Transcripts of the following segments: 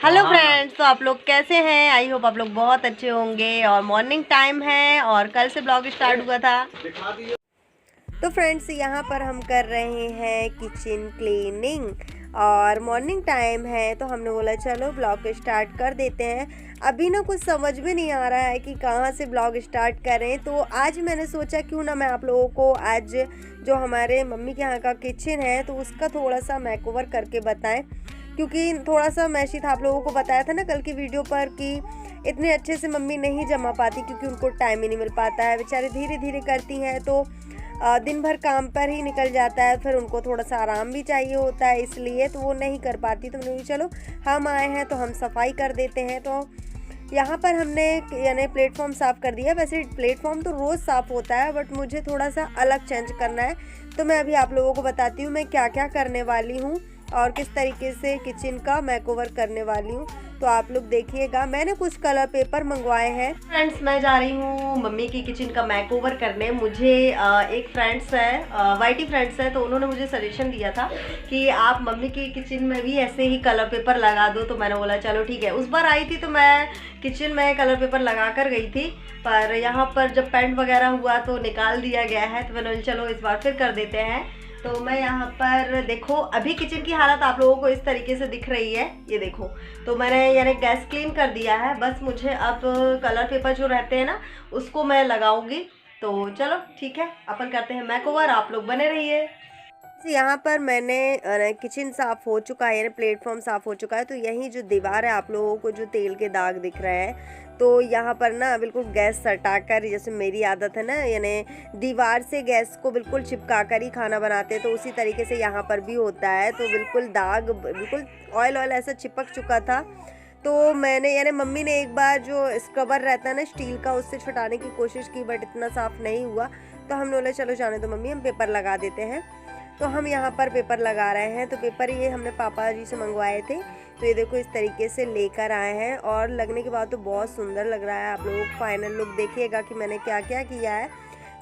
Hello friends, तो आप लोग कैसे हैं? आई होप आप लोग बहुत अच्छे होंगे। और मॉर्निंग टाइम है और कल से ब्लॉग स्टार्ट हुआ था। तो फ्रेंड्स, यहाँ पर हम कर रहे हैं किचन क्लीनिंग और मॉर्निंग टाइम है, तो हमने बोला चलो ब्लॉग स्टार्ट कर देते हैं। अभी ना कुछ समझ में नहीं आ रहा है कि कहाँ से ब्लॉग स्टार्ट करें, तो आज मैंने सोचा क्यों ना मैं आप लोगों को आज जो हमारे मम्मी के यहाँ का किचन है तो उसका थोड़ा सा मेकओवर करके बताएं, क्योंकि थोड़ा सा मैशी था। आप लोगों को बताया था ना कल की वीडियो पर कि इतने अच्छे से मम्मी नहीं जमा पाती क्योंकि उनको टाइम ही नहीं मिल पाता है। बेचारे धीरे धीरे करती हैं तो दिन भर काम पर ही निकल जाता है, फिर उनको थोड़ा सा आराम भी चाहिए होता है, इसलिए तो वो नहीं कर पाती। तो मैंने चलो हम आए हैं तो हम सफाई कर देते हैं। तो यहाँ पर हमने यानी प्लेटफॉर्म साफ़ कर दिया। वैसे प्लेटफॉर्म तो रोज़ साफ़ होता है, बट मुझे थोड़ा सा अलग चेंज करना है, तो मैं अभी आप लोगों को बताती हूँ मैं क्या क्या करने वाली हूँ और किस तरीके से किचन का मेकओवर करने वाली हूँ। तो आप लोग देखिएगा। मैंने कुछ कलर पेपर मंगवाए हैं। फ्रेंड्स, मैं जा रही हूँ मम्मी की किचन का मेकओवर करने। मुझे एक फ्रेंड्स है, वाइटी फ्रेंड्स है, तो उन्होंने मुझे सजेशन दिया था कि आप मम्मी की किचन में भी ऐसे ही कलर पेपर लगा दो। तो मैंने बोला चलो ठीक है। उस बार आई थी तो मैं किचन में कलर पेपर लगा कर गई थी, पर यहाँ पर जब पेंट वगैरह हुआ तो निकाल दिया गया है। तो मैंने बोला चलो इस बार फिर कर देते हैं। तो मैं यहाँ पर देखो, अभी किचन की हालत आप लोगों को इस तरीके से दिख रही है, ये देखो। तो मैंने यानी गैस क्लीन कर दिया है, बस मुझे अब कलर पेपर जो रहते हैं ना उसको मैं लगाऊंगी। तो चलो ठीक है, अपन करते हैं मेकओवर, आप लोग बने रहिए। यहाँ पर मैंने किचन साफ़ हो चुका है, प्लेटफॉर्म साफ़ हो चुका है। तो यही जो दीवार है, आप लोगों को जो तेल के दाग दिख रहे हैं, तो यहाँ पर ना बिल्कुल गैस सटाकर, जैसे मेरी आदत है ना, यानी दीवार से गैस को बिल्कुल चिपका कर ही खाना बनाते हैं, तो उसी तरीके से यहाँ पर भी होता है। तो बिल्कुल दाग, बिल्कुल ऑयल ऑयल ऐसा चिपक चुका था। तो मैंने यानी मम्मी ने एक बार जो स्क्रबर रहता है ना स्टील का, उससे छुटाने की कोशिश की, बट इतना साफ़ नहीं हुआ। तो हमने बोला चलो जाने दो मम्मी, हम पेपर लगा देते हैं। तो हम यहाँ पर पेपर लगा रहे हैं। तो पेपर ये हमने पापा जी से मंगवाए थे। तो ये देखो इस तरीके से लेकर आए हैं और लगने के बाद तो बहुत सुंदर लग रहा है। आप लोगों को फाइनल लुक देखिएगा कि मैंने क्या क्या किया है।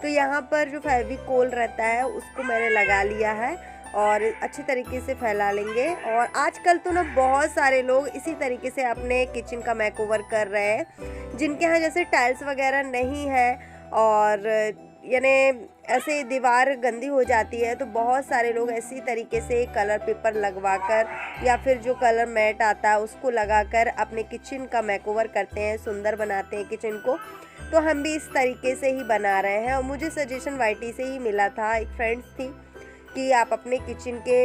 तो यहाँ पर जो फेविकोल रहता है उसको मैंने लगा लिया है और अच्छे तरीके से फैला लेंगे। और आजकल तो ना बहुत सारे लोग इसी तरीके से अपने किचन का मेकओवर कर रहे हैं, जिनके यहाँ जैसे टाइल्स वगैरह नहीं है और यानी ऐसे दीवार गंदी हो जाती है, तो बहुत सारे लोग ऐसी तरीके से कलर पेपर लगवाकर या फिर जो कलर मैट आता है उसको लगाकर अपने किचन का मेकओवर करते हैं, सुंदर बनाते हैं किचन को। तो हम भी इस तरीके से ही बना रहे हैं और मुझे सजेशन वाईटी से ही मिला था। एक फ्रेंड्स थी कि आप अपने किचन के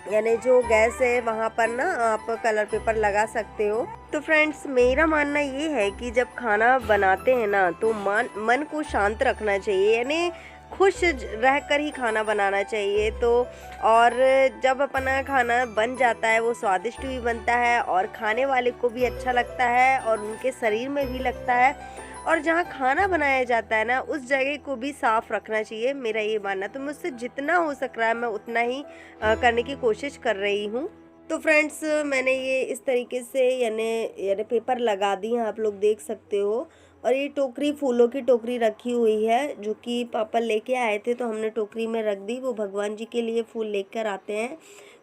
यानी जो गैस है वहाँ पर ना आप कलर पेपर लगा सकते हो। तो फ्रेंड्स, मेरा मानना ये है कि जब खाना बनाते हैं ना तो मन को शांत रखना चाहिए, यानी खुश रहकर ही खाना बनाना चाहिए। तो और जब अपना खाना बन जाता है वो स्वादिष्ट भी बनता है और खाने वाले को भी अच्छा लगता है और उनके शरीर में भी लगता है। और जहाँ खाना बनाया जाता है ना उस जगह को भी साफ़ रखना चाहिए, मेरा ये मानना। तो मुझसे जितना हो सक रहा है मैं उतना ही करने की कोशिश कर रही हूँ। तो फ्रेंड्स, मैंने ये इस तरीके से यानी पेपर लगा दी हैं, आप लोग देख सकते हो। और ये टोकरी, फूलों की टोकरी रखी हुई है जो कि पापा लेके आए थे, तो हमने टोकरी में रख दी। वो भगवान जी के लिए फूल लेकर आते हैं,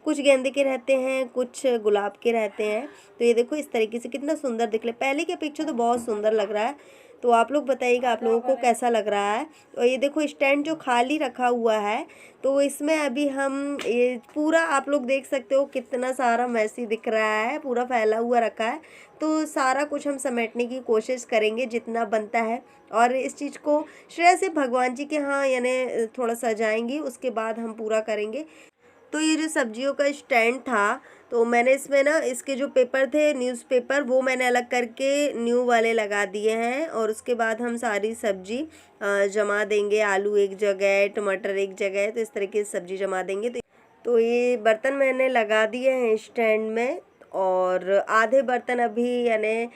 कुछ गेंदे के रहते हैं, कुछ गुलाब के रहते हैं। तो ये देखो इस तरीके से कितना सुंदर दिख रहा है, पहले की अपेक्षा तो बहुत सुंदर लग रहा है। तो आप लोग बताइएगा आप लोगों को कैसा लग रहा है। और ये देखो स्टैंड जो खाली रखा हुआ है, तो इसमें अभी हम ये पूरा आप लोग देख सकते हो कितना सारा मैसी दिख रहा है, पूरा फैला हुआ रखा है। तो सारा कुछ हम समेटने की कोशिश करेंगे जितना बनता है और इस चीज़ को श्रेय से भगवान जी के यहाँ यानी थोड़ा सजाएंगे, उसके बाद हम पूरा करेंगे। तो ये जो सब्जियों का स्टैंड था, तो मैंने इसमें ना इसके जो पेपर थे न्यूज़पेपर, वो मैंने अलग करके न्यू वाले लगा दिए हैं। और उसके बाद हम सारी सब्जी जमा देंगे, आलू एक जगह, टमाटर एक जगह, तो इस तरीके से सब्जी जमा देंगे। तो ये बर्तन मैंने लगा दिए हैं स्टैंड में और आधे बर्तन अभी यानी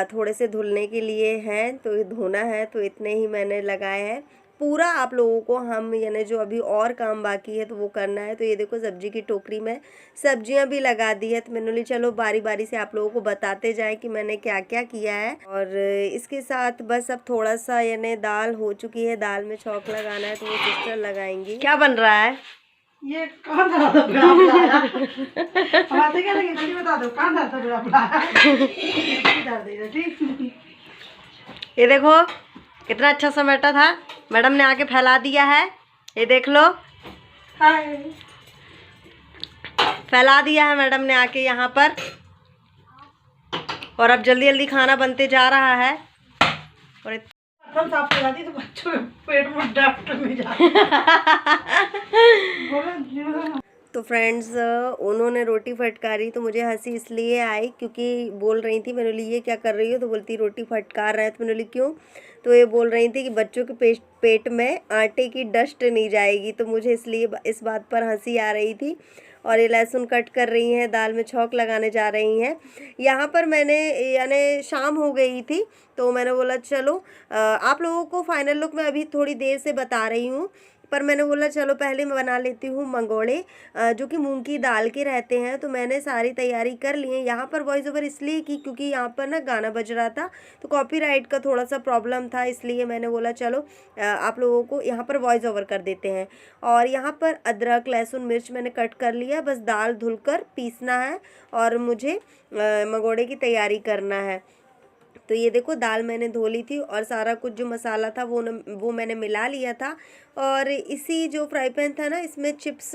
थोड़े से धुलने के लिए हैं, तो ये धोना है, तो इतने ही मैंने लगाए हैं। पूरा आप लोगों को हम यानी जो अभी और काम बाकी है तो वो करना है। तो ये देखो सब्जी की टोकरी में सब्जियां भी लगा दी है। तो मैंने बोली चलो बारी बारी से आप लोगों को बताते जाए कि मैंने क्या क्या किया है। और इसके साथ बस अब थोड़ा सा यानी दाल हो चुकी है, दाल में छौंक लगाना है, तो वो सिस्टर लगाएंगी। क्या बन रहा है? ये कौन था तो बुरा बुलाया बातें क्या लगी जल्दी बता दो कौन था तो बुरा बुलाया इधर दे दे ठीक। ये देखो कितना अच्छा समेटा था, मैडम ने आके फैला दिया है। ये देख लो, हाय फैला दिया है मैडम ने आके यहाँ पर। और अब जल्दी जल्दी खाना बनते जा रहा है। और बर्तन साफ कर दी तो बच्चों के पेट में डॉक्टर में जा तो फ्रेंड्स उन्होंने रोटी फटकारी तो मुझे हंसी इसलिए आई क्योंकि बोल रही थी, मैंने बोली ये क्या कर रही हो, तो बोलती रोटी फटकार रहे हैं। तो मैंने बोली क्यों, तो ये बोल रही थी कि बच्चों के पेट में आटे की डस्ट नहीं जाएगी, तो मुझे इसलिए इस बात पर हंसी आ रही थी। और ये लहसुन कट कर रही हैं, दाल में छौंक लगाने जा रही हैं। यहाँ पर मैंने यानी शाम हो गई थी तो मैंने बोला चलो आप लोगों को फाइनल लुक मैं अभी थोड़ी देर से बता रही हूँ, पर मैंने बोला चलो पहले मैं बना लेती हूँ मंगोड़े जो कि मूंग की दाल के रहते हैं। तो मैंने सारी तैयारी कर ली है। यहाँ पर वॉइस ओवर इसलिए की क्योंकि यहाँ पर ना गाना बज रहा था तो कॉपीराइट का थोड़ा सा प्रॉब्लम था, इसलिए मैंने बोला चलो आप लोगों को यहाँ पर वॉइस ओवर कर देते हैं। और यहाँ पर अदरक लहसुन मिर्च मैंने कट कर लिया, बस दाल धुलकर पीसना है और मुझे मंगोड़े की तैयारी करना है। तो ये देखो दाल मैंने धो ली थी और सारा कुछ जो मसाला था वो मैंने मिला लिया था। और इसी जो फ्राई पैन था ना, इसमें चिप्स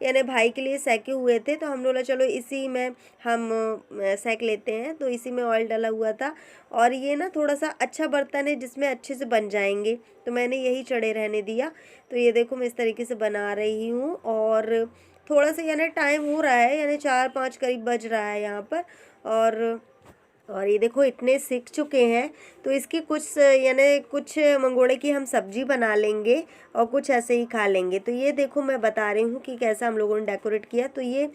यानी भाई के लिए सेके हुए थे, तो हम बोला चलो इसी में हम सेक लेते हैं। तो इसी में ऑयल डाला हुआ था और ये ना थोड़ा सा अच्छा बर्तन है जिसमें अच्छे से बन जाएंगे, तो मैंने यही चढ़े रहने दिया। तो ये देखो मैं इस तरीके से बना रही हूँ और थोड़ा सा यानी टाइम हो रहा है, यानी 4-5 करीब बज रहा है यहाँ पर। और ये देखो इतने सीख चुके हैं तो इसकी कुछ यानी कुछ मंगोड़े की हम सब्जी बना लेंगे और कुछ ऐसे ही खा लेंगे। तो ये देखो मैं बता रही हूँ कि कैसा हम लोगों ने डेकोरेट किया। तो ये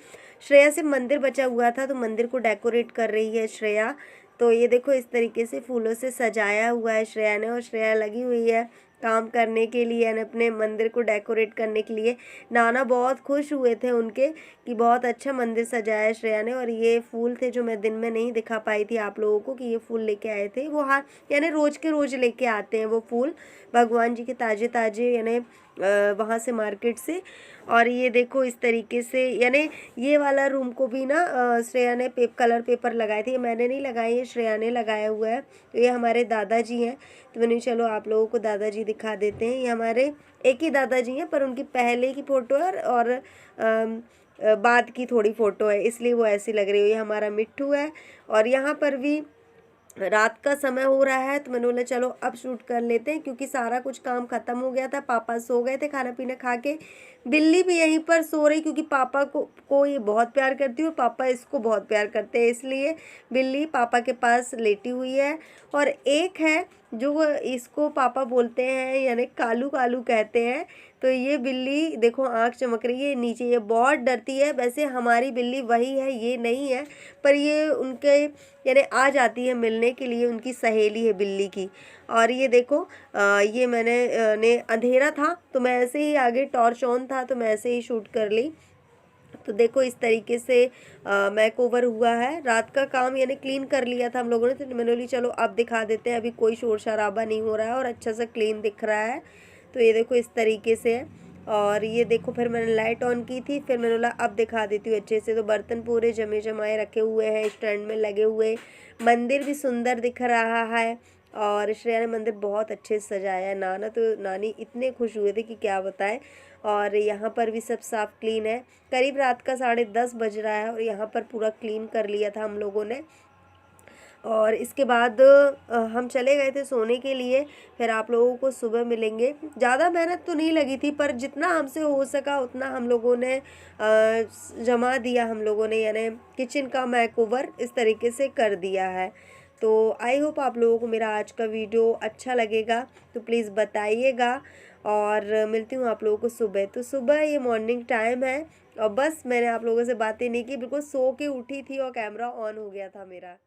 श्रेया से मंदिर बचा हुआ था तो मंदिर को डेकोरेट कर रही है श्रेया। तो ये देखो इस तरीके से फूलों से सजाया हुआ है श्रेया ने, और श्रेया लगी हुई है काम करने के लिए यानी अपने मंदिर को डेकोरेट करने के लिए। नाना बहुत खुश हुए थे उनके कि बहुत अच्छा मंदिर सजाया श्रेया ने। और ये फूल थे जो मैं दिन में नहीं दिखा पाई थी आप लोगों को कि ये फूल लेके आए थे, वो हाँ यानी रोज़ के रोज़ लेके आते हैं वो फूल भगवान जी के ताज़े ताज़े यानी वहाँ से मार्केट से। और ये देखो इस तरीके से यानी ये वाला रूम को भी ना श्रेया ने कलर पेपर लगाए थे, ये मैंने नहीं लगाए, ये श्रेया ने लगाया हुआ है। तो ये हमारे दादाजी हैं, तो मैंने चलो आप लोगों को दादाजी दिखा देते हैं। ये हमारे एक ही दादाजी हैं पर उनकी पहले की फ़ोटो है और बाद की थोड़ी फ़ोटो है, इसलिए वो ऐसी लग रही है। ये हमारा मिट्ठू है। और यहाँ पर भी रात का समय हो रहा है तो मैंने बोला चलो अब शूट कर लेते हैं क्योंकि सारा कुछ काम ख़त्म हो गया था। पापा सो गए थे खाना पीना खा के, बिल्ली भी यहीं पर सो रही क्योंकि पापा को ये बहुत प्यार करती है और पापा इसको बहुत प्यार करते हैं, इसलिए बिल्ली पापा के पास लेटी हुई है। और एक है जो इसको पापा बोलते हैं यानी कालू कालू कहते हैं, तो ये बिल्ली देखो आँख चमक रही है नीचे, ये बहुत डरती है। वैसे हमारी बिल्ली वही है, ये नहीं है, पर ये उनके यानी आ जाती है मिलने के लिए, उनकी सहेली है बिल्ली की। और ये देखो ये मैंने अंधेरा था तो मैं ऐसे ही आगे टॉर्च ऑन था तो मैं ऐसे ही शूट कर ली। तो देखो इस तरीके से मैक ओवर हुआ है। रात का काम यानी क्लीन कर लिया था हम लोगों ने, तो मैंने बोली चलो अब दिखा देते हैं, अभी कोई शोर शराबा नहीं हो रहा है और अच्छा सा क्लीन दिख रहा है। तो ये देखो इस तरीके से है। और ये देखो फिर मैंने लाइट ऑन की थी, फिर मैंने बोला अब दिखा देती हूँ अच्छे से। तो बर्तन पूरे जमे जमाए रखे हुए हैं स्टैंड में लगे हुए, मंदिर भी सुंदर दिख रहा है। और श्रेया ने मंदिर बहुत अच्छे से सजाया है। नानी इतने खुश हुए थे कि क्या बताएं। और यहाँ पर भी सब साफ क्लीन है। करीब रात का 10:30 बज रहा है और यहाँ पर पूरा क्लीन कर लिया था हम लोगों ने। और इसके बाद हम चले गए थे सोने के लिए। फिर आप लोगों को सुबह मिलेंगे। ज़्यादा मेहनत तो नहीं लगी थी पर जितना हमसे हो सका उतना हम लोगों ने जमा दिया, हम लोगों ने यानी किचन का मैकओवर इस तरीके से कर दिया है। तो आई होप आप लोगों को मेरा आज का वीडियो अच्छा लगेगा, तो प्लीज़ बताइएगा। और मिलती हूँ आप लोगों को सुबह। तो सुबह ये मॉर्निंग टाइम है और बस मैंने आप लोगों से बातें नहीं की, बिल्कुल सो के उठी थी और कैमरा ऑन हो गया था मेरा।